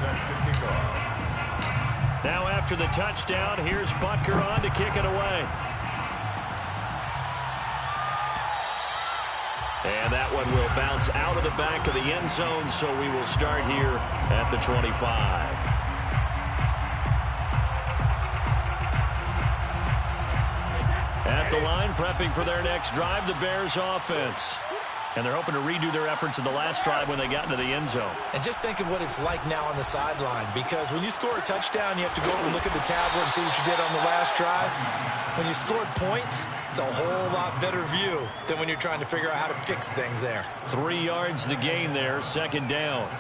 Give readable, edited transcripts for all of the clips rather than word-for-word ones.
set to kick off. Now after the touchdown, here's Butker on to kick it away. And that one will bounce out of the back of the end zone, so we will start here at the 25. At the line, prepping for their next drive, the Bears offense. And they're hoping to redo their efforts in the last drive when they got into the end zone. And just think of what it's like now on the sideline, because when you score a touchdown, you have to go over and look at the tablet and see what you did on the last drive. When you scored points, it's a whole lot better view than when you're trying to figure out how to fix things there. 3 yards the gain there, second down.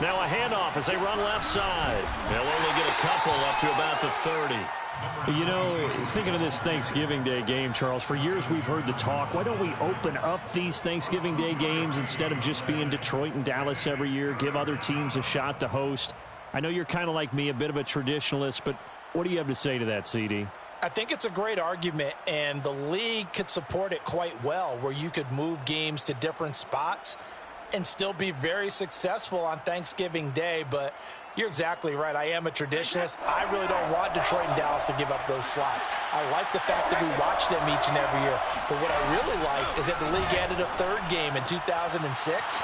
Now a handoff as they run left side. They'll only get a couple up to about the 30. You know, thinking of this Thanksgiving Day game, Charles, for years we've heard the talk, why don't we open up these Thanksgiving Day games instead of just being Detroit and Dallas every year, give other teams a shot to host? I know you're kind of like me, a bit of a traditionalist, but what do you have to say to that, CD? I think it's a great argument, and the league could support it quite well, where you could move games to different spots and still be very successful on Thanksgiving Day. But you're exactly right. I am a traditionalist. I really don't want Detroit and Dallas to give up those slots. I like the fact that we watch them each and every year. But what I really like is that the league added a third game in 2006.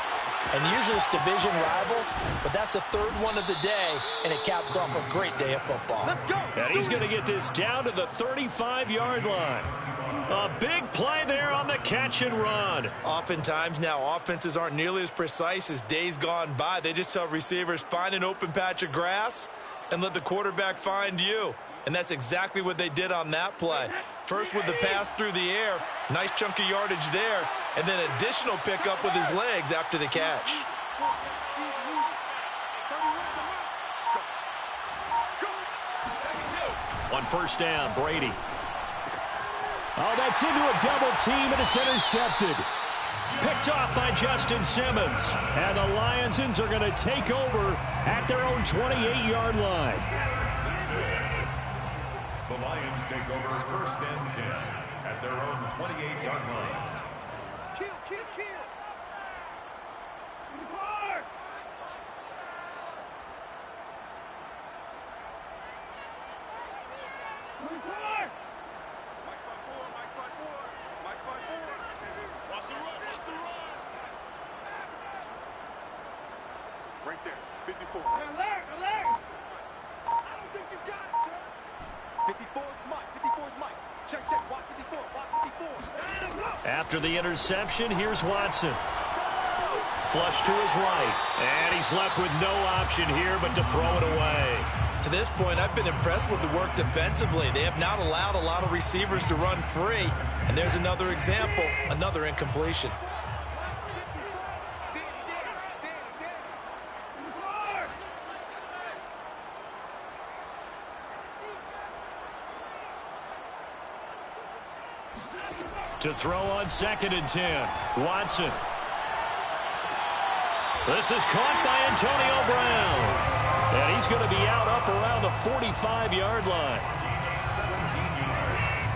And usually it's division rivals, but that's the third one of the day, and it caps off a great day of football. Let's go. And he's going to get this down to the 35-yard line. A big play there on the catch and run. Oftentimes now, offenses aren't nearly as precise as days gone by. They just tell receivers, find an open patch of grass and let the quarterback find you. And that's exactly what they did on that play. First with the pass through the air, nice chunk of yardage there, and then additional pickup with his legs after the catch. On first down, Brady. Oh, that's into a double team, and it's intercepted. Picked off by Justin Simmons. And the Lionsons are going to take over at their own 28-yard line. The Lions take over first and 10 at their own 28-yard line. Kill. Right there, 54. Alert! I don't think you got it, sir. 54 is Mike. Check. Watch 54. After the interception, here's Watson. Flush to his right. And he's left with no option here but to throw it away. To this point, I've been impressed with the work defensively. They have not allowed a lot of receivers to run free. And there's another example, another incompletion. To throw on 2nd and 10. Watson. This is caught by Antonio Brown. And he's going to be out up around the 45-yard line. 17 yards.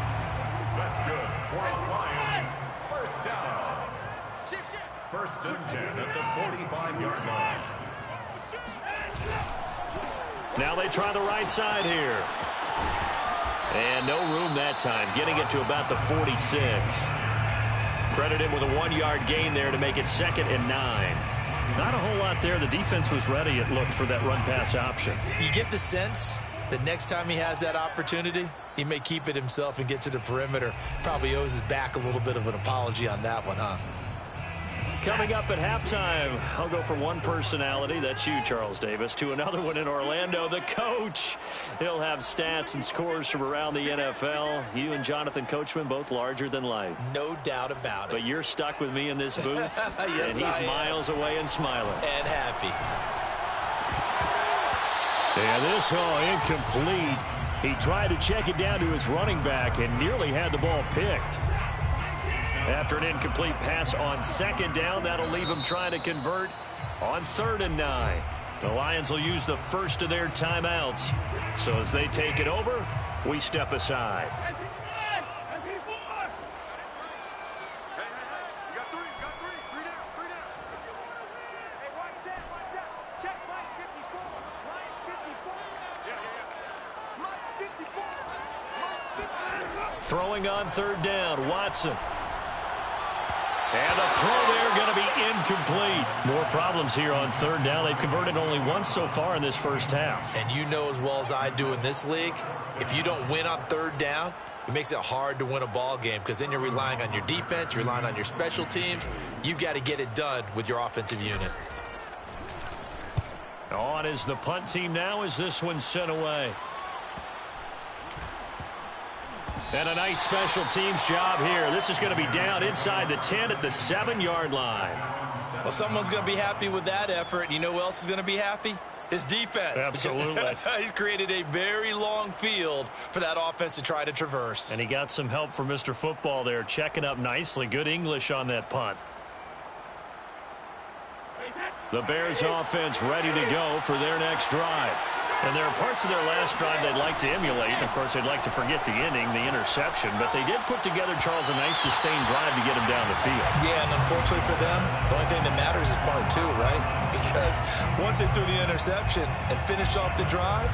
That's good for the Lions. First down. First and 10 at the 45-yard line. Now they try the right side here. And no room that time, getting it to about the 46. Credit him with a 1-yard gain there to make it 2nd and 9. Not a whole lot there. The defense was ready, it looked, for that run-pass option. You get the sense that next time he has that opportunity, he may keep it himself and get to the perimeter. Probably owes his back a little bit of an apology on that one, huh? Coming up at halftime, I'll go from one personality, that's you, Charles Davis, to another one in Orlando, the coach. He'll have stats and scores from around the NFL. You and Jonathan Coachman, both larger than life. No doubt about it. But you're stuck with me in this booth, yes, and he's miles away and smiling. And happy. Yeah, this incomplete. He tried to check it down to his running back and nearly had the ball picked. After an incomplete pass on 2nd down, that'll leave them trying to convert on 3rd and 9. The Lions will use the first of their timeouts. So as they take it over, we step aside. Throwing on 3rd down, Watson. And the throw there going to be incomplete. More problems here on 3rd down. They've converted only once so far in this first half. And you know as well as I do in this league, if you don't win on 3rd down, it makes it hard to win a ball game because then you're relying on your defense, you're relying on your special teams. You've got to get it done with your offensive unit. On is the punt team now as this one's sent away. And a nice special teams job here. This is going to be down inside the 10 at the 7-yard line. Well, someone's going to be happy with that effort. You know who else is going to be happy? His defense. Absolutely. He's created a very long field for that offense to try to traverse. And he got some help from Mr. Football there, checking up nicely. Good English on that punt. The Bears offense ready to go for their next drive. And there are parts of their last drive they'd like to emulate. Of course, they'd like to forget the inning, the interception. But they did put together, Charles, a nice sustained drive to get him down the field. Yeah, and unfortunately for them, the only thing that matters is part 2, right? Because once they threw the interception and finished off the drive,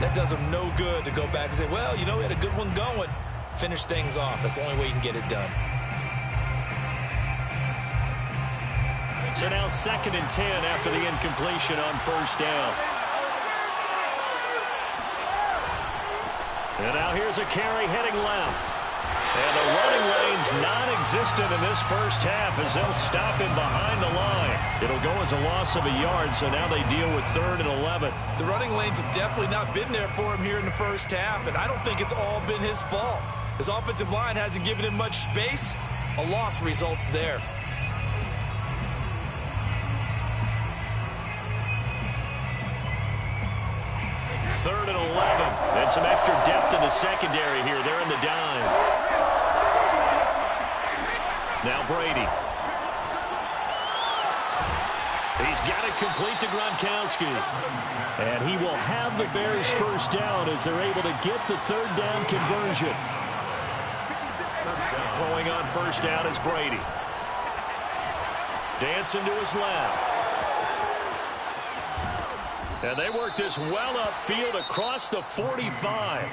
that does them no good to go back and say, well, you know, we had a good one going. Finish things off. That's the only way you can get it done. So now 2nd and 10 after the incompletion on first down. And now here's a carry heading left. And the running lane's non-existent in this first half as they'll stop him behind the line. It'll go as a loss of a yard, so now they deal with 3rd and 11. The running lanes have definitely not been there for him here in the first half, and I don't think it's all been his fault. His offensive line hasn't given him much space. A loss results there. Third and 11. And some extra depth in the secondary here. They're in the dime. Now Brady. He's got it complete to Gronkowski. And he will have the Bears first down as they're able to get the 3rd down conversion. Throwing on first down is Brady. Dancing to his left. And they work this well upfield across the 45.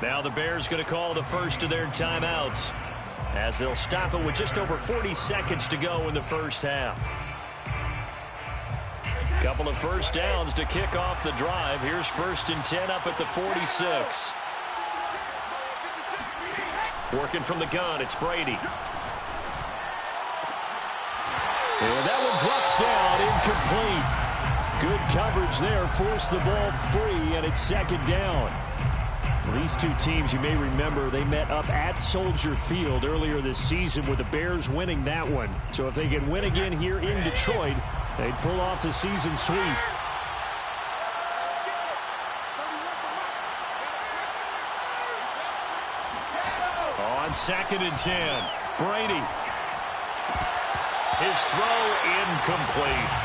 Now the Bears going to call the first of their timeouts as they'll stop it with just over 40 seconds to go in the first half. Couple of first downs to kick off the drive. Here's 1st and 10 up at the 46. Working from the gun, it's Brady. And that one drops down, incomplete. Good coverage there, forced the ball free, and it's 2nd down. These two teams, you may remember, they met up at Soldier Field earlier this season with the Bears winning that one. So if they can win again here in Detroit, they'd pull off the season sweep. On 2nd and 10, Brady. His throw incomplete.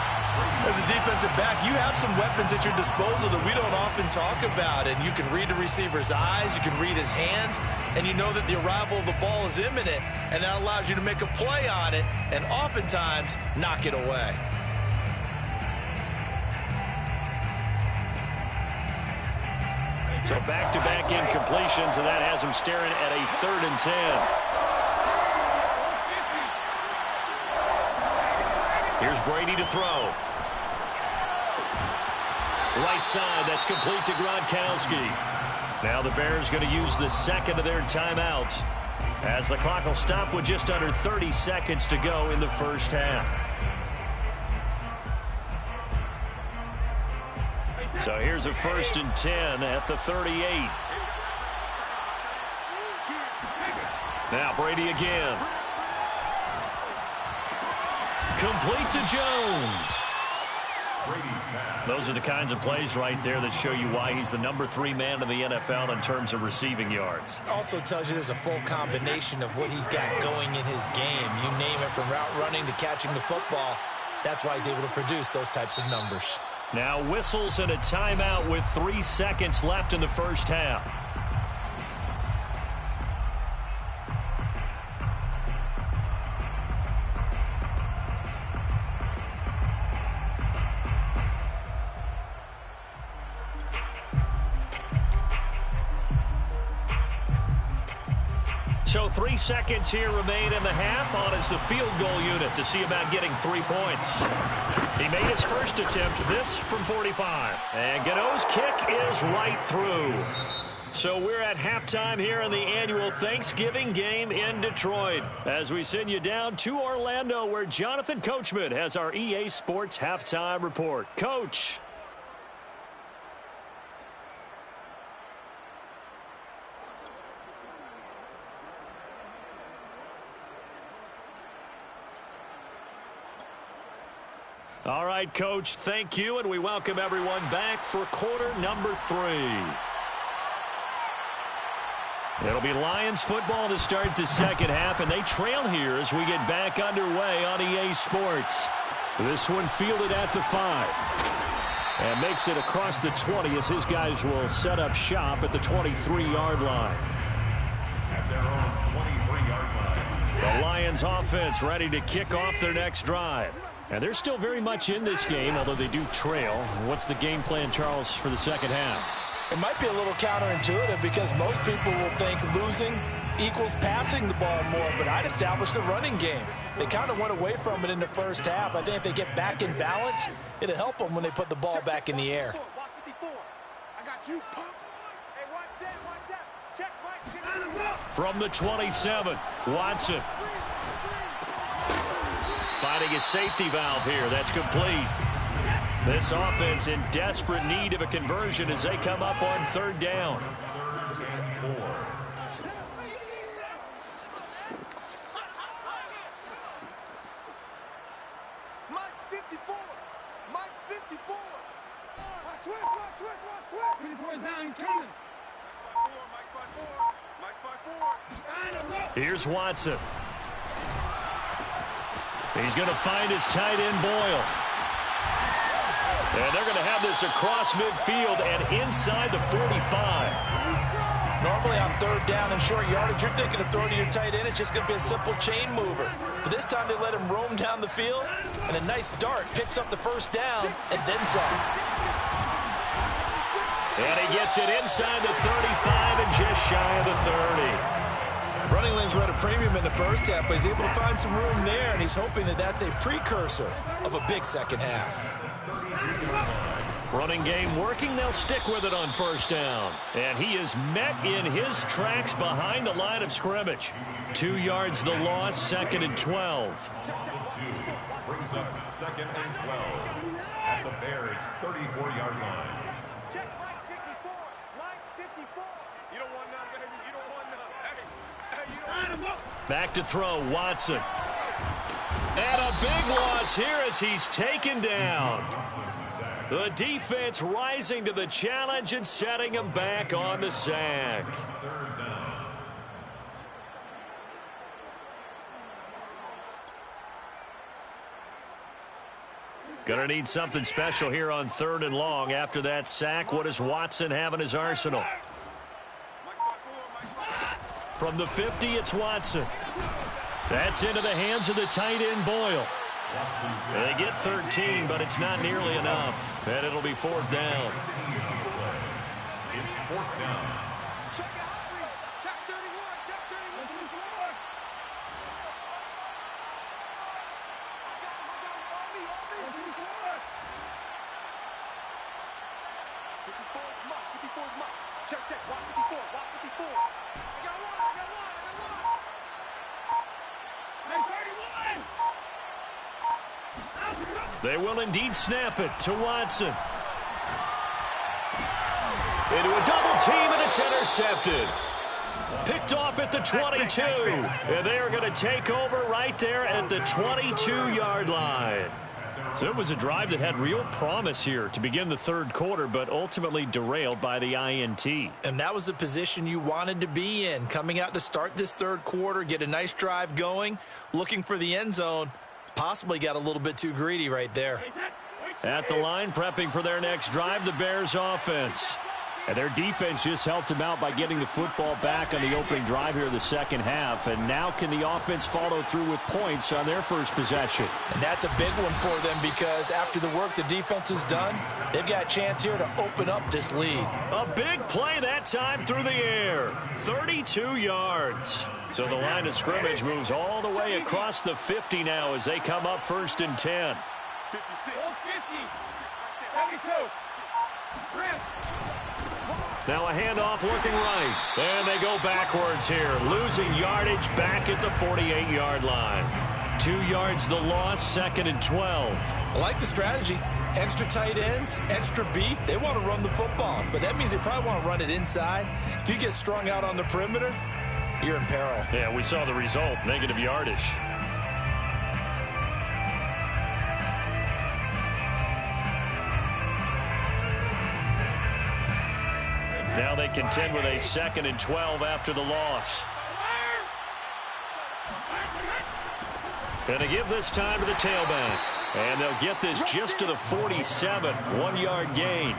As a defensive back, you have some weapons at your disposal that we don't often talk about. And you can read the receiver's eyes, you can read his hands, and you know that the arrival of the ball is imminent. And that allows you to make a play on it and oftentimes knock it away. So back-to-back incompletions, and that has him staring at a 3rd and 10. Here's Brady to throw. Right side, that's complete to Gronkowski. Now the Bears going to use the 2nd of their timeouts as the clock will stop with just under 30 seconds to go in the first half. So here's a 1st and 10 at the 38. Now Brady again. Complete to Jones. Those are the kinds of plays right there that show you why he's the number 3 man in the NFL in terms of receiving yards. Also tells you there's a full combination of what he's got going in his game. You name it, from route running to catching the football. That's why he's able to produce those types of numbers. Now whistles and a timeout with 3 seconds left in the first half. So 3 seconds here remain in the half. On is the field goal unit to see about getting 3 points. He made his first attempt, this from 45. And Gano's kick is right through. So we're at halftime here in the annual Thanksgiving game in Detroit, as we send you down to Orlando, where Jonathan Coachman has our EA Sports halftime report. Coach. All right, Coach, thank you, and we welcome everyone back for quarter number 3. It'll be Lions football to start the second half, and they trail here as we get back underway on EA Sports. This one fielded at the 5. And makes it across the 20 as his guys will set up shop at the 23-yard line. At their own 23-yard line. The Lions offense ready to kick off their next drive. And they're still very much in this game, although they do trail. What's the game plan, Charles, for the second half? It might be a little counterintuitive because most people will think losing equals passing the ball more, but I'd establish the running game. They kind of went away from it in the first half. I think if they get back in balance, it'll help them when they put the ball back in the air. From the 27, Watson. Finding a safety valve here. That's complete. This offense in desperate need of a conversion as they come up on 3rd down. 3rd and 4. Mike's 54. Mike's 54. Switch. 24 down coming. Mike's 5-4. Here's Watson. He's going to find his tight end, Boyle. And they're going to have this across midfield and inside the 45. Normally on 3rd down and short yardage, you're thinking of throwing to your tight end. It's just going to be a simple chain mover. But this time they let him roam down the field, and a nice dart picks up the 1st down and then some. And he gets it inside the 35 and just shy of the 30. Running lanes were at a premium in the first half, but he's able to find some room there, and he's hoping that that's a precursor of a big second half. Running game working. They'll stick with it on 1st down. And he is met in his tracks behind the line of scrimmage. 2 yards the loss, 2nd and 12. Brings up 2nd and 12 at the Bears' 34-yard line. Check Mike 54. Mike 54. You don't want none, baby. You don't want none. Hey, you don't want none. Back to throw, Watson. And a big loss here as he's taken down. The defense rising to the challenge and setting him back on the sack. 3rd down. Gonna need something special here on 3rd and long. After that sack, what does Watson have in his arsenal? From the 50, it's Watson. That's into the hands of the tight end, Boyle. They get 13, but it's not nearly enough. And it'll be 4th down. It's 4th down. Check out me. Check 31. Check 31. 54 is Mike. 54 is Mike. Check. Watch 54. Watch 54. I got one. Hey, 31. They will indeed snap it to Watson. Into a double team, and it's intercepted. Picked off at the 22. And they are going to take over right there at the 22-yard line. So it was a drive that had real promise here to begin the 3rd quarter, but ultimately derailed by the INT. And that was the position you wanted to be in, coming out to start this 3rd quarter, get a nice drive going, looking for the end zone. Possibly got a little bit too greedy right there. At the line, prepping for their next drive, the Bears offense. And their defense just helped them out by getting the football back on the opening drive here in the second half. And now can the offense follow through with points on their first possession? And that's a big one for them because after the work the defense has done, they've got a chance here to open up this lead. A big play that time through the air. 32 yards. So the line of scrimmage moves all the way across the 50 now as they come up 1st and 10. 56. 52. Now a handoff looking right. And they go backwards here. Losing yardage back at the 48-yard line. 2 yards the loss, 2nd and 12. I like the strategy. Extra tight ends, extra beef. They want to run the football, but that means they probably want to run it inside. If you get strung out on the perimeter, you're in peril. Yeah, we saw the result, negative yardage. Now they contend with a 2nd and 12 after the loss. And they give this time to the tailback. And they'll get this just to the 47, 1-yard gain.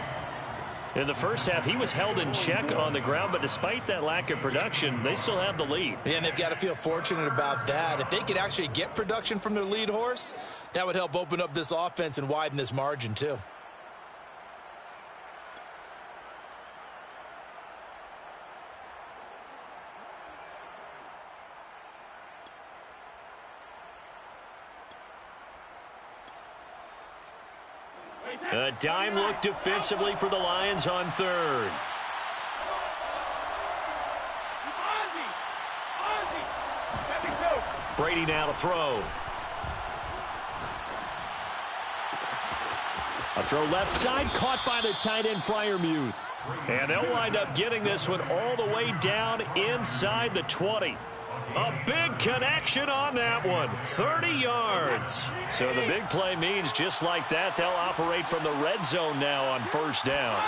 In the first half, he was held in check on the ground, but despite that lack of production, they still have the lead. Yeah, and they've got to feel fortunate about that. If they could actually get production from their lead horse, that would help open up this offense and widen this margin too. A dime look defensively for the Lions on 3rd. Brady now to throw. A throw left side, caught by the tight end Freiermuth. And they'll wind up getting this one all the way down inside the 20. A big connection on that one. 30 yards. So the big play means just like that, they'll operate from the red zone now on 1st down.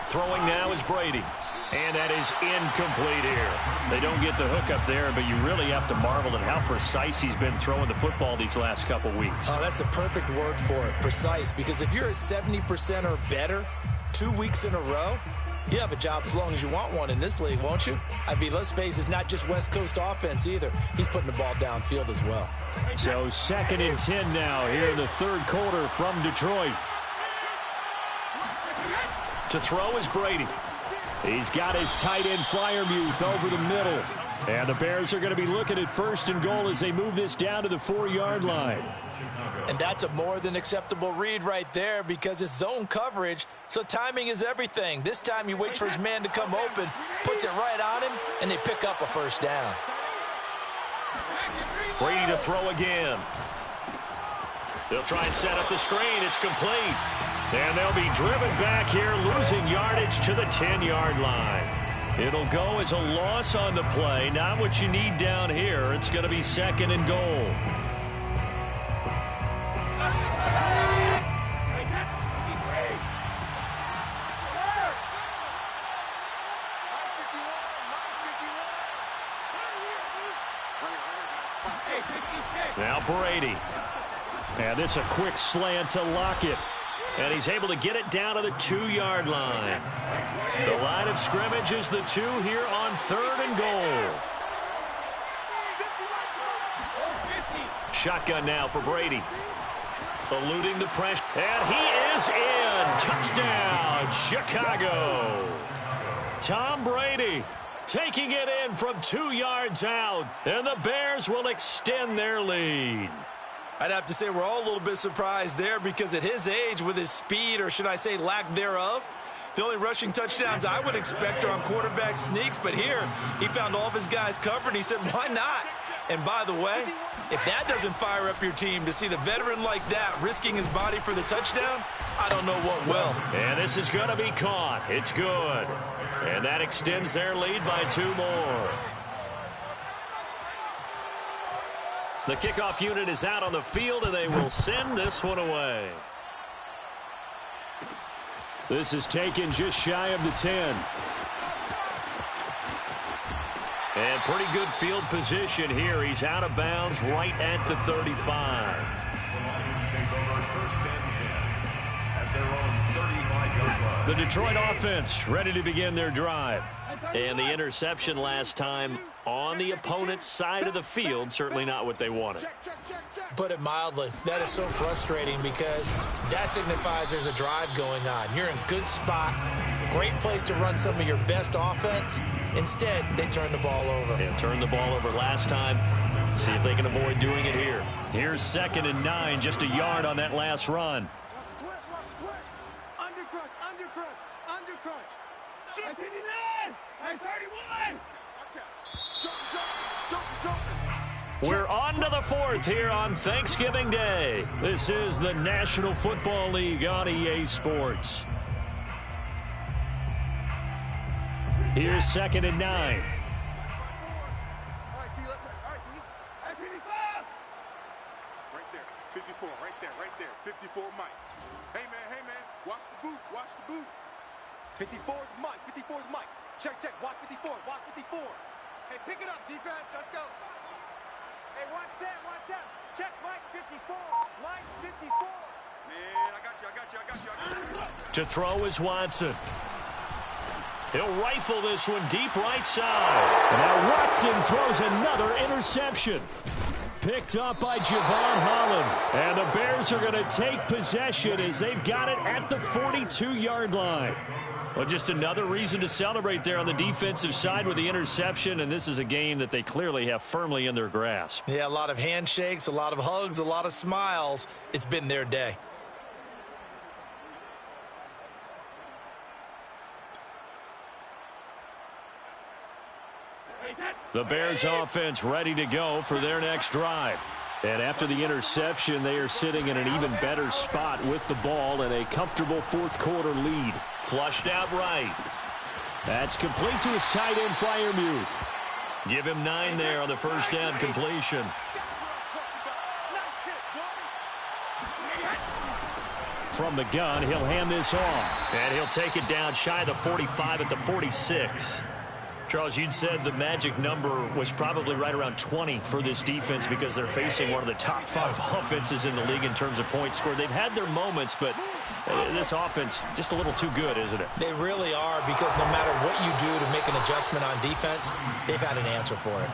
Throwing now is Brady. And that is incomplete here. They don't get the hook up there, but you really have to marvel at how precise he's been throwing the football these last couple weeks. Oh, that's the perfect word for it, precise. Because if you're at 70% or better 2 weeks in a row, you have a job as long as you want one in this league, won't you? I mean, let's face it, it's not just West Coast offense either. He's putting the ball downfield as well. So 2nd and 10 now here in the 3rd quarter from Detroit. To throw is Brady. He's got his tight end Freiermuth over the middle. And the Bears are going to be looking at 1st and goal as they move this down to the 4-yard line. And that's a more than acceptable read right there because it's zone coverage, so timing is everything. This time he waits for his man to come open, puts it right on him, and they pick up a 1st down. Brady to throw again. They'll try and set up the screen. It's complete. And they'll be driven back here, losing yardage to the 10-yard line. It'll go as a loss on the play. Not what you need down here. It's going to be 2nd and goal. Now Brady. And this a quick slant to Lockett. And he's able to get it down to the 2-yard line. The line of scrimmage is the 2 here on 3rd and goal. Shotgun now for Brady. Eluding the pressure. And he is in. Touchdown, Chicago. Tom Brady taking it in from 2 yards out. And the Bears will extend their lead. I'd have to say we're all a little bit surprised there because at his age, with his speed, or should I say lack thereof, the only rushing touchdowns I would expect are on quarterback sneaks. But here, he found all of his guys covered, and he said, why not? And by the way, if that doesn't fire up your team to see the veteran like that risking his body for the touchdown, I don't know what will. And this is going to be caught. It's good. And that extends their lead by 2 more. The kickoff unit is out on the field, and they will send this one away. This is taken just shy of the 10. And pretty good field position here. He's out of bounds right at the 35. Lions take over 1st and 10 at their own 35-yard line. The Detroit offense ready to begin their drive. And the interception last time on the opponent's side of the field, certainly not what they wanted. Put it mildly, that is so frustrating because that signifies there's a drive going on. You're in good spot, great place to run some of your best offense. Instead, they turn the ball over. Yeah, turned the ball over last time. See if they can avoid doing it here. Here's 2nd and 9, just a yard on that last run. We're on to the 4th here on Thanksgiving Day. This is the National Football League on EA Sports. Here's 2nd and 9. All right, T, let's all right, T. Hey, 55! Right there, 54, right there, 54, Mike. Hey, man, watch the boot, 54 is Mike. 54 is Mike. Check, check. Watch 54. Watch 54. Hey, pick it up, defense. Let's go. Hey, watch Sam. Watch Sam. Check Mike 54. Mike 54. Man, I got you. I got you. I got you. I got you. To throw is Watson. He'll rifle this one deep right side. And now Watson throws another interception. Picked up by Javon Holland. And the Bears are going to take possession as they've got it at the 42-yard line. Well, just another reason to celebrate there on the defensive side with the interception, and this is a game that they clearly have firmly in their grasp. Yeah, a lot of handshakes, a lot of hugs, a lot of smiles. It's been their day. The Bears offense ready to go for their next drive. And after the interception, they are sitting in an even better spot with the ball and a comfortable fourth-quarter lead. Flushed out right. That's complete to his tight end, Freiermuth. Give him 9 there on the first down completion. From the gun, he'll hand this off. And he'll take it down shy of the 45 at the 46. Charles, you'd said the magic number was probably right around 20 for this defense because they're facing one of the top 5 offenses in the league in terms of points scored. They've had their moments, but this offense just a little too good, isn't it? They really are, because no matter what you do to make an adjustment on defense, they've had an answer for it.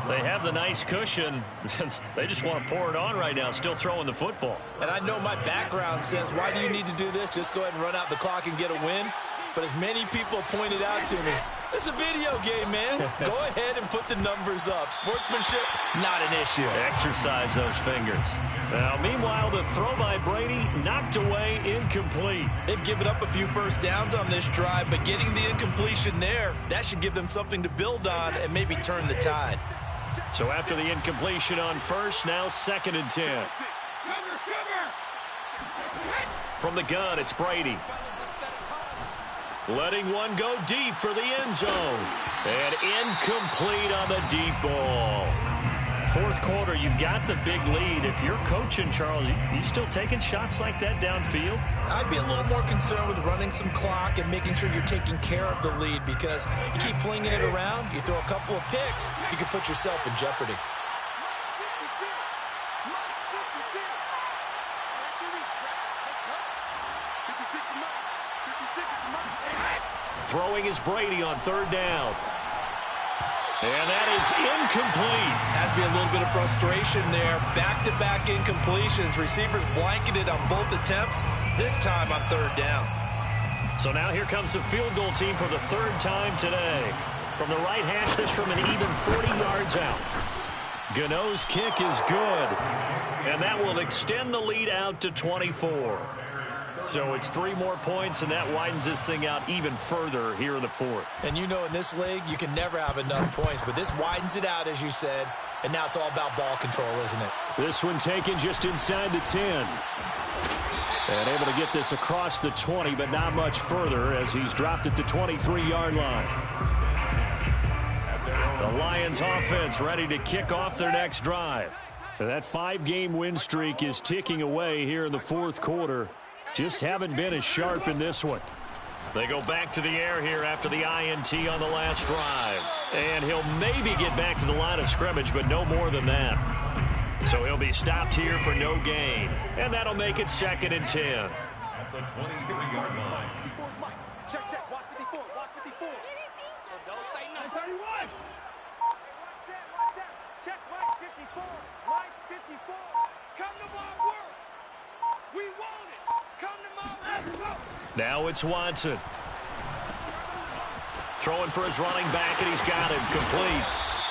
They have the nice cushion. They just want to pour it on right now, still throwing the football. And I know my background says, why do you need to do this? Just go ahead and run out the clock and get a win. But as many people pointed out to me, it's a video game, man. Go ahead and put the numbers up. Sportsmanship, not an issue. Exercise those fingers. Now, meanwhile, the throw by Brady knocked away, incomplete. They've given up a few first downs on this drive, but getting the incompletion there, that should give them something to build on and maybe turn the tide. So after the incompletion on first, now 2nd and 10. From the gun, it's Brady. Letting one go deep for the end zone. And incomplete on the deep ball. Fourth quarter, you've got the big lead. If you're coaching, Charles, you still taking shots like that downfield? I'd be a little more concerned with running some clock and making sure you're taking care of the lead, because you keep flinging it around, you throw a couple of picks, you can put yourself in jeopardy. Throwing is Brady on 3rd down. And that is incomplete. Has to be a little bit of frustration there. Back-to-back incompletions. Receivers blanketed on both attempts, this time on 3rd down. So now here comes the field goal team for the 3rd time today. From the right hash, this from an even 40 yards out. Gano's kick is good. And that will extend the lead out to 24. So it's 3 more points, and that widens this thing out even further here in the 4th. And you know, in this league, you can never have enough points, but this widens it out, as you said, and now it's all about ball control, isn't it? This one taken just inside the 10. And able to get this across the 20, but not much further as he's dropped at the 23-yard line. The Lions offense ready to kick off their next drive. And that 5-game win streak is ticking away here in the 4th quarter. Just haven't been as sharp in this one. They go back to the air here after the INT on the last drive. And he'll maybe get back to the line of scrimmage, but no more than that. So he'll be stopped here for no gain. And that'll make it 2nd and 10. At the 23-yard line. 54 is Mike. Check, check. Watch 54. Watch 54. So don't say nothing. 31. Watch Sam. Check Mike 54. Mike 54. Come to my work. We want it. Come to my work. Now it's Watson. Throwing for his running back, and he's got him complete.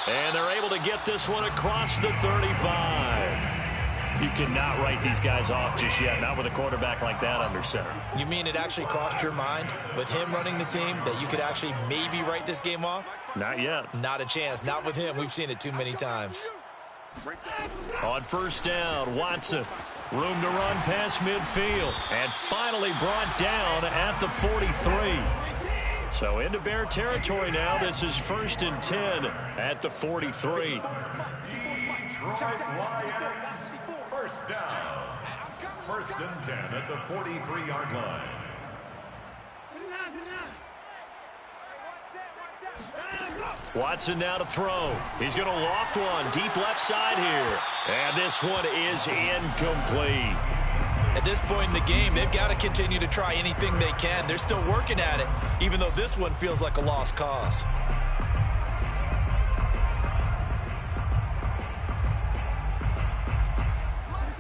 And they're able to get this one across the 35. You cannot write these guys off just yet, not with a quarterback like that under center. You mean it actually crossed your mind with him running the team that you could actually maybe write this game off? Not yet. Not a chance. Not with him. We've seen it too many times. On first down, Watson. Room to run past midfield. And finally brought down at the 43. So into Bear territory now. This is 1st and 10 at the 43. Lions, first down. 1st and 10 at the 43-yard line. Watson now to throw. He's going to loft one deep left side here. And this one is incomplete. At this point in the game, they've got to continue to try anything they can. They're still working at it, even though this one feels like a lost cause.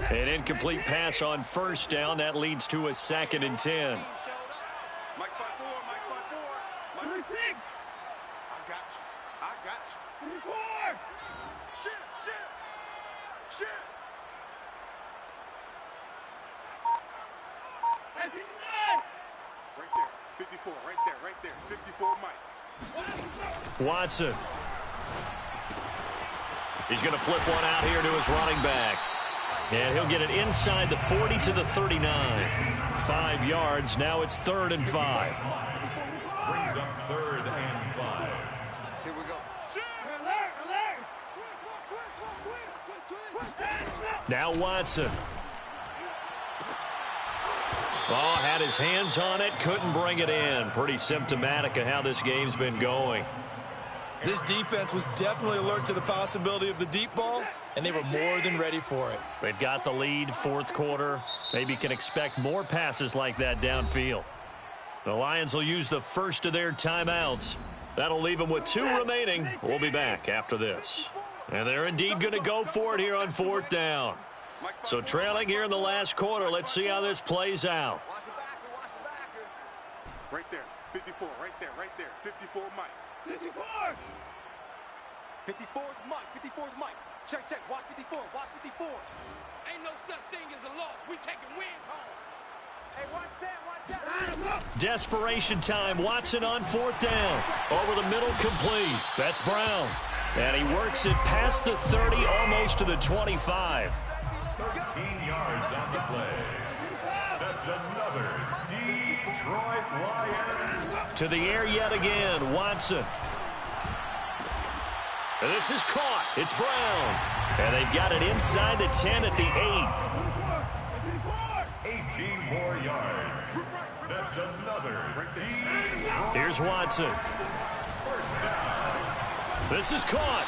An incomplete pass on first down. That leads to a 2nd and 10. Mike 5-4, Mike 5-4, Mike 6. I got you. Shit. Right there, 54, right there, 54, Mike. Watson. He's going to flip one out here to his running back. And he'll get it inside the 40 to the 39. 5 yards. Now it's 3rd and 5. Brings up 3rd and 5. Here we go. Now Watson. Oh, had his hands on it. Couldn't bring it in. Pretty symptomatic of how this game's been going. This defense was definitely alert to the possibility of the deep ball, and they were more than ready for it. They've got the lead, 4th quarter. Maybe can expect more passes like that downfield. The Lions will use the first of their timeouts. That'll leave them with 2 remaining. We'll be back after this. And they're indeed going to go for it here on 4th down. So trailing here in the last quarter. Let's see how this plays out. Watch the backer. Right there, 54, right there, 54, Mike. 54! 54's Mike. Check, watch 54. Ain't no such thing as a loss. We taking wins home. Hey, watch that. Desperation time. Watson on 4th down. Over the middle, complete. That's Brown. And he works it past the 30, almost to the 25. 13 yards on the play. That's another Detroit Lions. To the air yet again. Watson. This is caught. It's Brown. And they've got it inside the 10 at the 8. 18 more yards. That's another Detroit. Here's Watson. First down. This is caught.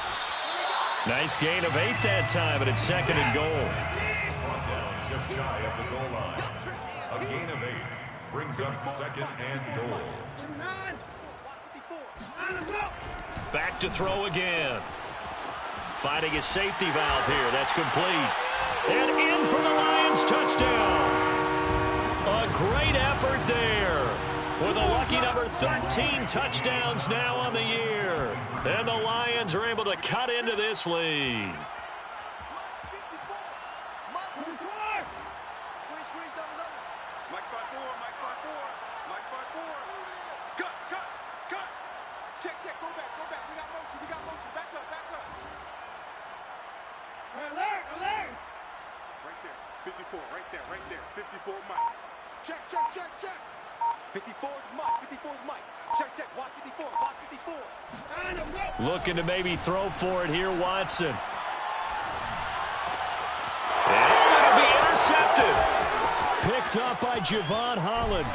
Nice gain of 8 that time, and it's 2nd and goal. Brought down just shy of the goal line. A gain of 8 brings up 2nd and goal. Back to throw again. Finding a safety valve here. That's complete. And in for the Lions touchdown. A great effort there. With a lucky number 13 touchdowns now on the year. And the Lions are able to cut into this lead. Squeeze, double. Mike 5-4. Cut. Check, go back. We got motion. Back up. Alert. Right there, 54, right there, 54, Mike. Check. 54's Mike. Check, watch 54. Looking to maybe throw for it here, Watson. And it'll be intercepted. Picked up by Javon Holland.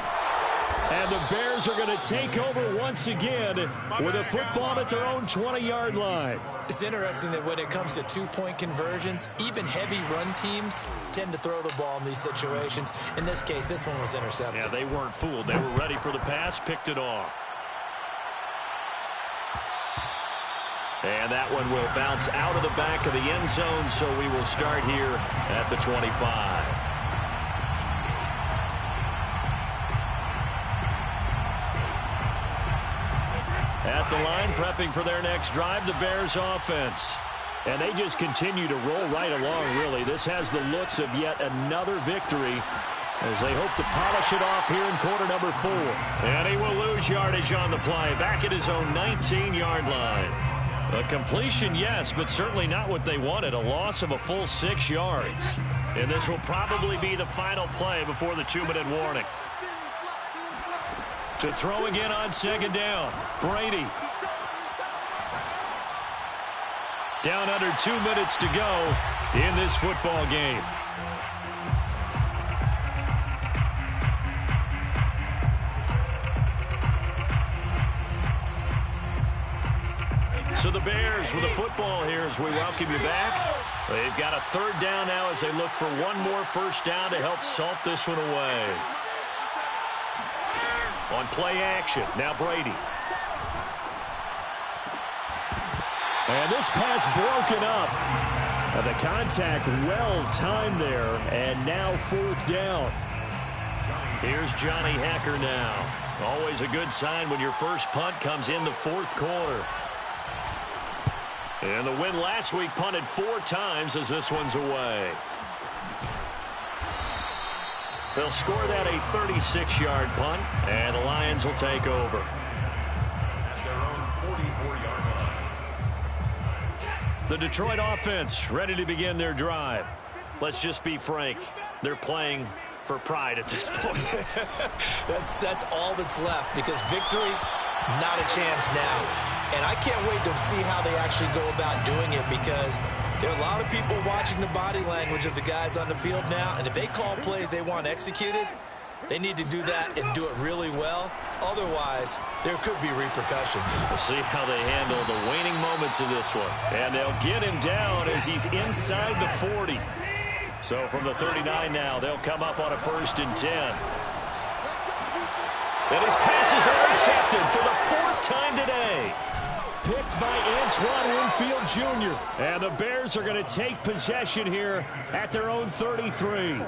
And the Bears are going to take over once again with a football at their own 20-yard line. It's interesting that when it comes to 2-point conversions, even heavy run teams tend to throw the ball in these situations. In this case, this one was intercepted. Yeah, they weren't fooled. They were ready for the pass, picked it off. And that one will bounce out of the back of the end zone, so we will start here at the 25. At the line, prepping for their next drive, the Bears offense. And they just continue to roll right along, really. This has the looks of yet another victory as they hope to polish it off here in quarter number 4. And he will lose yardage on the play, back at his own 19-yard line. A completion, yes, but certainly not what they wanted. A loss of a full 6 yards. And this will probably be the final play before the 2-minute warning. To throw again on 2nd down. Brady. Down under 2 minutes to go in this football game. So the Bears with the football here as we welcome you back. They've got a third down now as they look for one more first down to help salt this one away. On play action, now Brady. And this pass broken up. The contact well timed there, and now fourth down. Here's Johnny Hacker now. Always a good sign when your first punt comes in the fourth quarter. And the win last week punted 4 times as this one's away. They'll score that a 36-yard punt, and the Lions will take over. At their own 44-yard line. The Detroit offense ready to begin their drive. Let's just be frank. They're playing for pride at this point. That's all that's left, because victory, not a chance now. And I can't wait to see how they actually go about doing it, because there are a lot of people watching the body language of the guys on the field now, and if they call plays they want executed, they need to do that and do it really well. Otherwise, there could be repercussions. We'll see how they handle the waning moments of this one. And they'll get him down as he's inside the 40. So from the 39 now, they'll come up on a 1st and 10. And his pass is intercepted for the 4th time today. Picked by Antoine Winfield Jr. And the Bears are going to take possession here at their own 33.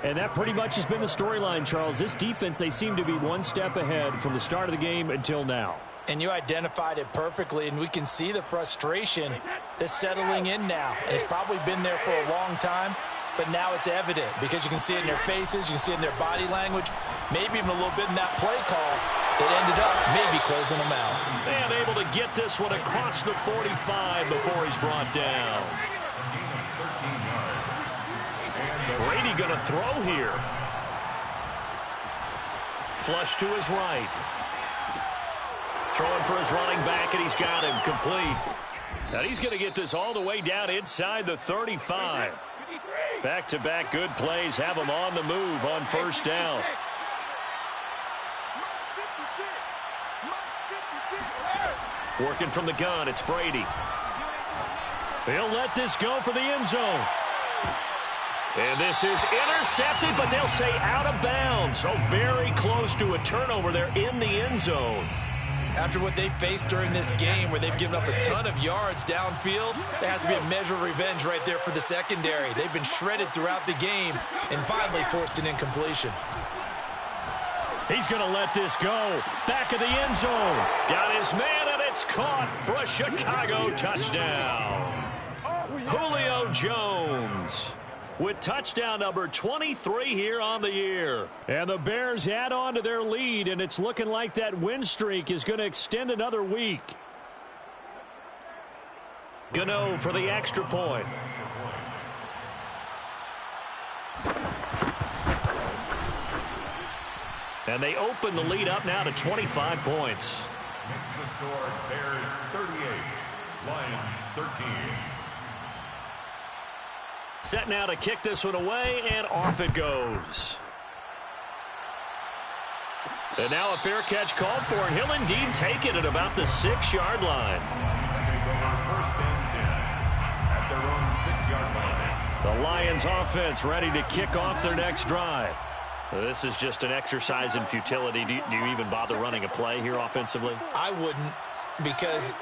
And that pretty much has been the storyline, Charles. This defense, they seem to be one step ahead from the start of the game until now. And you identified it perfectly, and we can see the frustration that's settling in now. And it's probably been there for a long time, but now it's evident because you can see it in their faces, you can see it in their body language, maybe even a little bit in that play call that ended up maybe closing them out. And able to get this one across the 45 before he's brought down. Brady going to throw here. Flush to his right. Throwing for his running back, and he's got him complete. And he's going to get this all the way down inside the 35. Back-to-back good plays have him on the move on first down. Working from the gun, it's Brady. He'll let this go for the end zone. And this is intercepted, but they'll say out of bounds. So very close to a turnover there in the end zone. After what they faced during this game, where they've given up a ton of yards downfield, there has to be a measure of revenge right there for the secondary. They've been shredded throughout the game and finally forced an incompletion. He's going to let this go. Back of the end zone. Got his man, and it's caught for a Chicago touchdown. Julio Jones with touchdown number 23 here on the year. And the Bears add on to their lead, and it's looking like that win streak is going to extend another week. Gano for the extra point. And they open the lead up now to 25 points. Makes the score Bears 38, Lions 13. Set now to kick this one away, and off it goes. And now a fair catch called for, and he'll indeed take it at about the 6-yard line. Lions take over 1st and 10 at their own 6-yard line. The Lions offense ready to kick off their next drive. This is just an exercise in futility. Do you even bother running a play here offensively? I wouldn't, because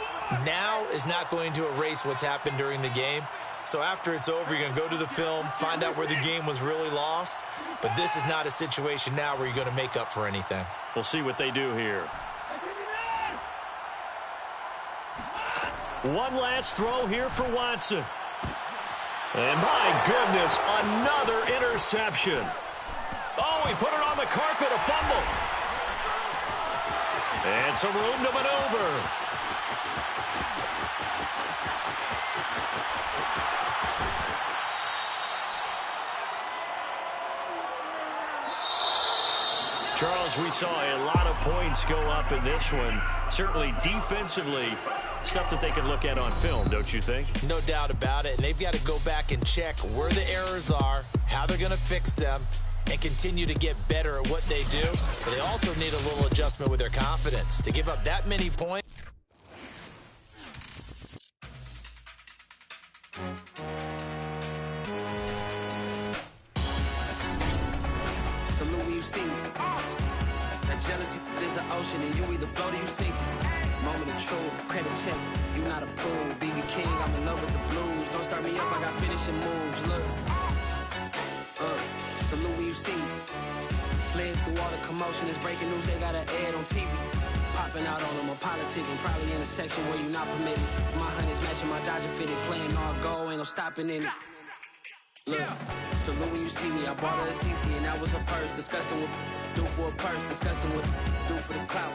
now is not going to erase what's happened during the game. So after it's over, you're going to go to the film, find out where the game was really lost. But this is not a situation now where you're going to make up for anything. We'll see what they do here. One last throw here for Watson. And my goodness, another interception. Oh, he put it on the carpet, a fumble. And some room to maneuver. Charles, we saw a lot of points go up in this one. Certainly defensively, stuff that they can look at on film, don't you think? No doubt about it. And they've got to go back and check where the errors are, how they're going to fix them, and continue to get better at what they do. But they also need a little adjustment with their confidence. To give up that many points. is an ocean, and you either float or you sink it. Moment of truth, credit check, you not approved. BB King, I'm in love with the blues. Don't start me up, I got finishing moves. Look, salute when you see me. Slid through all the commotion, it's breaking news, they got an ad on TV. Popping out on them, a politicking, probably in a section where you not permitted. My honey's matching my Dodger fitted, playing all goal, ain't no stopping in it. Look, salute when you see me, I bought her a CC and that was her purse. Disgusting with do for a purse, disgusting with do for the clout.